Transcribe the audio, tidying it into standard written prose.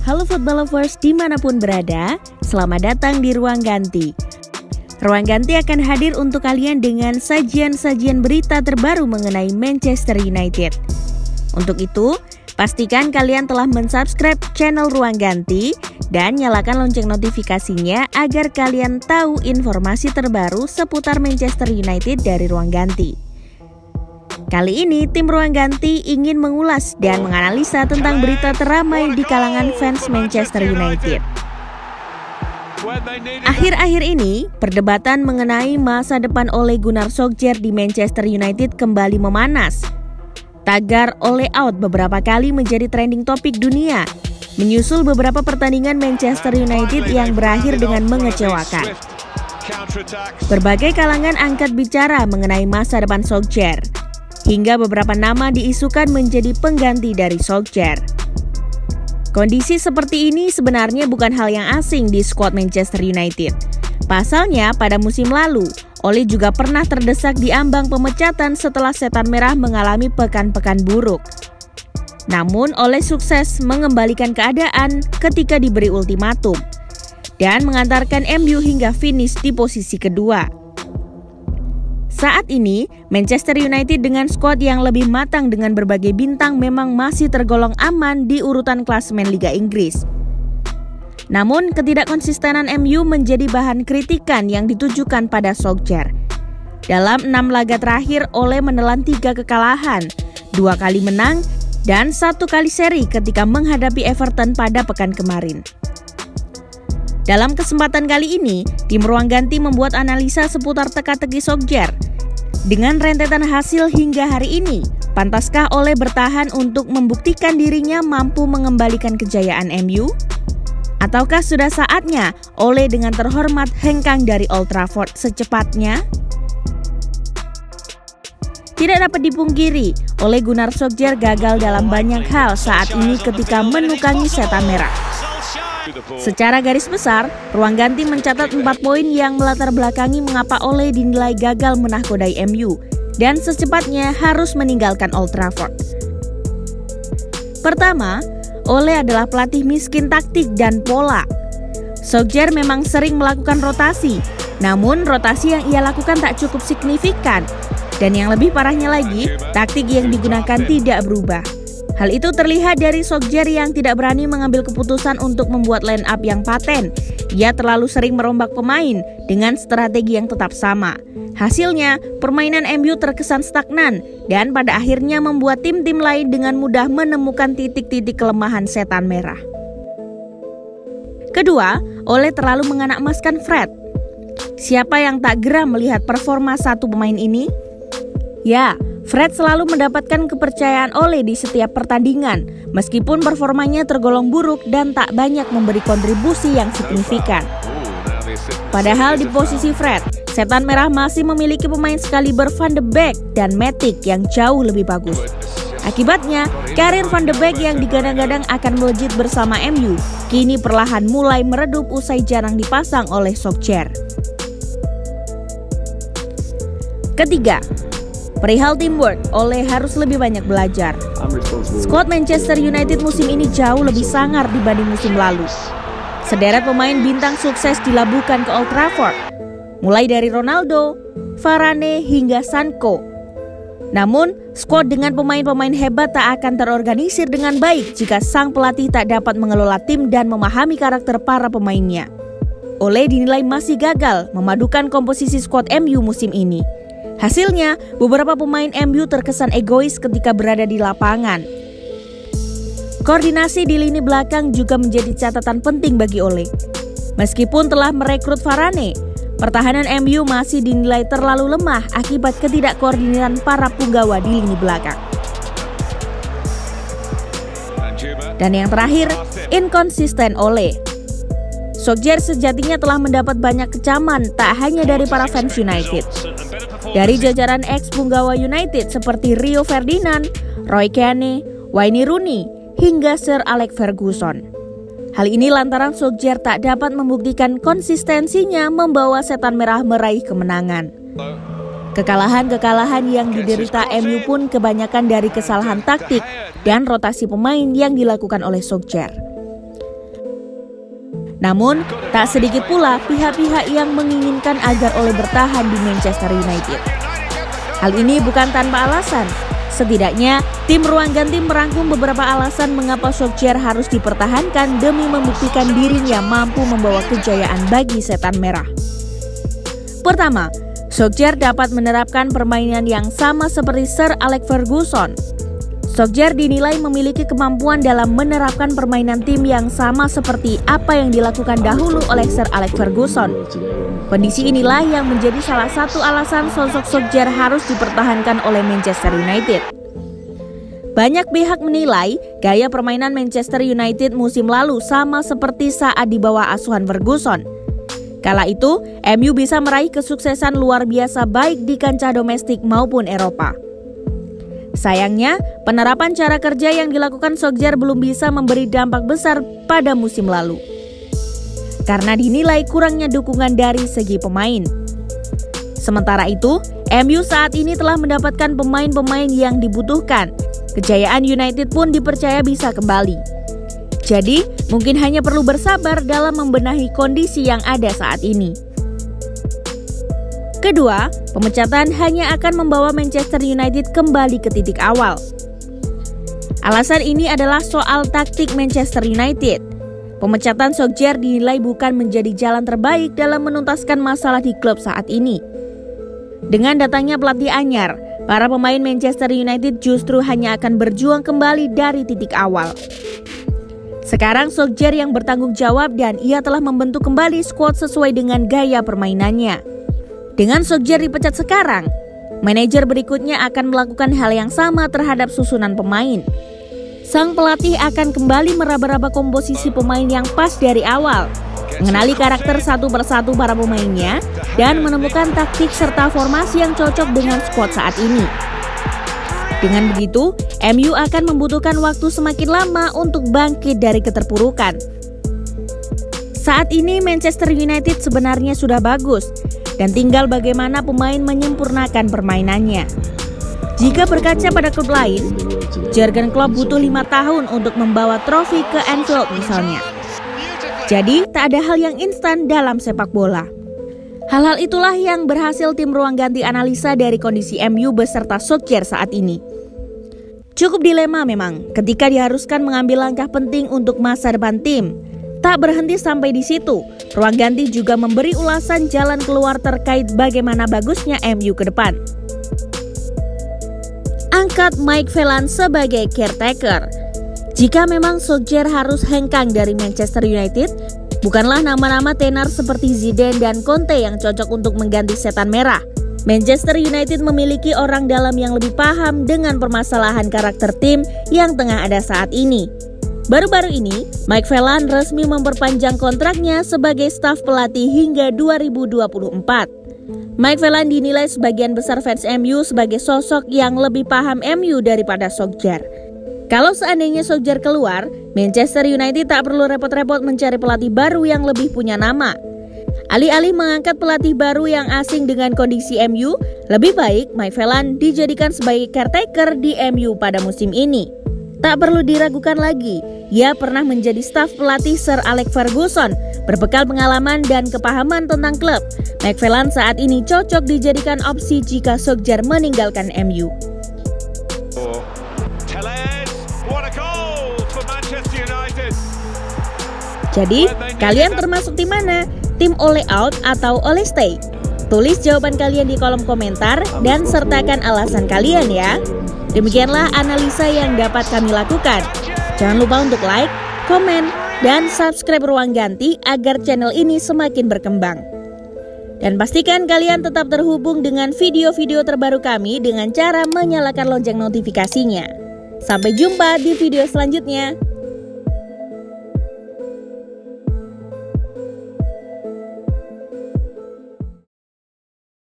Halo football lovers dimanapun berada, selamat datang di Ruang Ganti. Ruang Ganti akan hadir untuk kalian dengan sajian-sajian berita terbaru mengenai Manchester United. Untuk itu, pastikan kalian telah mensubscribe channel Ruang Ganti dan nyalakan lonceng notifikasinya agar kalian tahu informasi terbaru seputar Manchester United dari Ruang Ganti. Kali ini, tim Ruang Ganti ingin mengulas dan menganalisa tentang berita teramai di kalangan fans Manchester United. Akhir-akhir ini, perdebatan mengenai masa depan Ole Gunnar Solskjaer di Manchester United kembali memanas. Tagar Ole out beberapa kali menjadi trending topik dunia, menyusul beberapa pertandingan Manchester United yang berakhir dengan mengecewakan. Berbagai kalangan angkat bicara mengenai masa depan Solskjaer. Hingga beberapa nama diisukan menjadi pengganti dari Solskjaer. Kondisi seperti ini sebenarnya bukan hal yang asing di skuad Manchester United. Pasalnya, pada musim lalu, Ole juga pernah terdesak di ambang pemecatan setelah Setan Merah mengalami pekan-pekan buruk. Namun, Ole sukses mengembalikan keadaan ketika diberi ultimatum dan mengantarkan MU hingga finish di posisi kedua. Saat ini, Manchester United dengan skuad yang lebih matang dengan berbagai bintang memang masih tergolong aman di urutan klasemen Liga Inggris. Namun, ketidakkonsistenan MU menjadi bahan kritikan yang ditujukan pada Solskjaer. Dalam 6 laga terakhir, Ole menelan 3 kekalahan, 2 kali menang, dan 1 kali seri ketika menghadapi Everton pada pekan kemarin. Dalam kesempatan kali ini, tim Ruang Ganti membuat analisa seputar teka-teki Solskjaer. Dengan rentetan hasil hingga hari ini, pantaskah Ole bertahan untuk membuktikan dirinya mampu mengembalikan kejayaan MU? Ataukah sudah saatnya Ole dengan terhormat hengkang dari Old Trafford secepatnya? Tidak dapat dipungkiri, Ole Gunnar Solskjaer gagal dalam banyak hal saat ini ketika menukangi Setan Merah. Secara garis besar, Ruang Ganti mencatat 4 poin yang melatar belakangi mengapa Ole dinilai gagal menahkodai MU dan secepatnya harus meninggalkan Old Trafford. Pertama, Ole adalah pelatih miskin taktik dan pola. Solskjaer memang sering melakukan rotasi, namun rotasi yang ia lakukan tak cukup signifikan. Dan yang lebih parahnya lagi, taktik yang digunakan tidak berubah. Hal itu terlihat dari Solskjaer yang tidak berani mengambil keputusan untuk membuat line up yang paten. Ia terlalu sering merombak pemain dengan strategi yang tetap sama. Hasilnya, permainan MU terkesan stagnan dan pada akhirnya membuat tim-tim lain dengan mudah menemukan titik-titik kelemahan Setan Merah. Kedua, Ole terlalu menganak-emaskan Fred. Siapa yang tak geram melihat performa satu pemain ini? Ya, Fred selalu mendapatkan kepercayaan Ole di setiap pertandingan, meskipun performanya tergolong buruk dan tak banyak memberi kontribusi yang signifikan. Padahal di posisi Fred, Setan Merah masih memiliki pemain sekaliber Van de Beek dan Matic yang jauh lebih bagus. Akibatnya, karir Van de Beek yang digadang-gadang akan melejit bersama MU, kini perlahan mulai meredup usai jarang dipasang oleh Solskjaer. Ketiga, perihal teamwork, Ole harus lebih banyak belajar. Skuad Manchester United musim ini jauh lebih sangar dibanding musim lalu. Sederet pemain bintang sukses dilabuhkan ke Old Trafford, mulai dari Ronaldo, Varane hingga Sancho. Namun, skuad dengan pemain-pemain hebat tak akan terorganisir dengan baik jika sang pelatih tak dapat mengelola tim dan memahami karakter para pemainnya. Ole dinilai masih gagal memadukan komposisi skuad MU musim ini. Hasilnya, beberapa pemain MU terkesan egois ketika berada di lapangan. Koordinasi di lini belakang juga menjadi catatan penting bagi Ole. Meskipun telah merekrut Varane, pertahanan MU masih dinilai terlalu lemah akibat ketidakkoordinatan para punggawa di lini belakang. Dan yang terakhir, inkonsisten Ole. Solskjaer sejatinya telah mendapat banyak kecaman tak hanya dari para fans United. Dari jajaran ex-punggawa United seperti Rio Ferdinand, Roy Keane, Wayne Rooney, hingga Sir Alex Ferguson. Hal ini lantaran Solskjaer tak dapat membuktikan konsistensinya membawa Setan Merah meraih kemenangan. Kekalahan-kekalahan yang diderita MU pun kebanyakan dari kesalahan taktik dan rotasi pemain yang dilakukan oleh Solskjaer. Namun, tak sedikit pula pihak-pihak yang menginginkan agar Ole bertahan di Manchester United. Hal ini bukan tanpa alasan. Setidaknya, tim ruang ganti merangkum beberapa alasan mengapa Solskjaer harus dipertahankan demi membuktikan dirinya mampu membawa kejayaan bagi Setan Merah. Pertama, Solskjaer dapat menerapkan permainan yang sama seperti Sir Alex Ferguson. Solskjaer dinilai memiliki kemampuan dalam menerapkan permainan tim yang sama seperti apa yang dilakukan dahulu oleh Sir Alex Ferguson. Kondisi inilah yang menjadi salah satu alasan sosok Solskjaer harus dipertahankan oleh Manchester United. Banyak pihak menilai gaya permainan Manchester United musim lalu sama seperti saat di bawah asuhan Ferguson. Kala itu, MU bisa meraih kesuksesan luar biasa baik di kancah domestik maupun Eropa. Sayangnya, penerapan cara kerja yang dilakukan Solskjaer belum bisa memberi dampak besar pada musim lalu, karena dinilai kurangnya dukungan dari segi pemain. Sementara itu, MU saat ini telah mendapatkan pemain-pemain yang dibutuhkan. Kejayaan United pun dipercaya bisa kembali. Jadi, mungkin hanya perlu bersabar dalam membenahi kondisi yang ada saat ini. Kedua, pemecatan hanya akan membawa Manchester United kembali ke titik awal. Alasan ini adalah soal taktik Manchester United. Pemecatan Solskjaer dinilai bukan menjadi jalan terbaik dalam menuntaskan masalah di klub saat ini. Dengan datangnya pelatih anyar, para pemain Manchester United justru hanya akan berjuang kembali dari titik awal. Sekarang Solskjaer yang bertanggung jawab dan ia telah membentuk kembali skuad sesuai dengan gaya permainannya. Dengan Solskjaer dipecat sekarang, manajer berikutnya akan melakukan hal yang sama terhadap susunan pemain. Sang pelatih akan kembali meraba-raba komposisi pemain yang pas dari awal, mengenali karakter satu persatu para pemainnya, dan menemukan taktik serta formasi yang cocok dengan skuad saat ini. Dengan begitu, MU akan membutuhkan waktu semakin lama untuk bangkit dari keterpurukan. Saat ini Manchester United sebenarnya sudah bagus, dan tinggal bagaimana pemain menyempurnakan permainannya. Jika berkaca pada klub lain, Jurgen Klopp butuh 5 tahun untuk membawa trofi ke Anfield misalnya. Jadi, tak ada hal yang instan dalam sepak bola. Hal-hal itulah yang berhasil tim ruang ganti analisa dari kondisi MU beserta Solskjaer saat ini. Cukup dilema memang ketika diharuskan mengambil langkah penting untuk masa depan tim. Tak berhenti sampai di situ, ruang ganti juga memberi ulasan jalan keluar terkait bagaimana bagusnya MU ke depan. Angkat Mike Phelan sebagai caretaker. Jika memang Solskjaer harus hengkang dari Manchester United, bukanlah nama-nama tenar seperti Zidane dan Conte yang cocok untuk mengganti Setan Merah. Manchester United memiliki orang dalam yang lebih paham dengan permasalahan karakter tim yang tengah ada saat ini. Baru-baru ini, Mike Phelan resmi memperpanjang kontraknya sebagai staf pelatih hingga 2024. Mike Phelan dinilai sebagian besar fans MU sebagai sosok yang lebih paham MU daripada Solskjaer. Kalau seandainya Solskjaer keluar, Manchester United tak perlu repot-repot mencari pelatih baru yang lebih punya nama. Alih-alih mengangkat pelatih baru yang asing dengan kondisi MU, lebih baik Mike Phelan dijadikan sebagai caretaker di MU pada musim ini. Tak perlu diragukan lagi, ia pernah menjadi staf pelatih Sir Alex Ferguson, berbekal pengalaman dan kepahaman tentang klub. Mike Phelan saat ini cocok dijadikan opsi jika Solskjaer meninggalkan MU. Jadi, kalian termasuk tim mana? Tim Ole out atau Ole stay? Tulis jawaban kalian di kolom komentar dan sertakan alasan kalian ya. Demikianlah analisa yang dapat kami lakukan. Jangan lupa untuk like, komen, dan subscribe Ruang Ganti agar channel ini semakin berkembang. Dan pastikan kalian tetap terhubung dengan video-video terbaru kami dengan cara menyalakan lonceng notifikasinya. Sampai jumpa di video selanjutnya.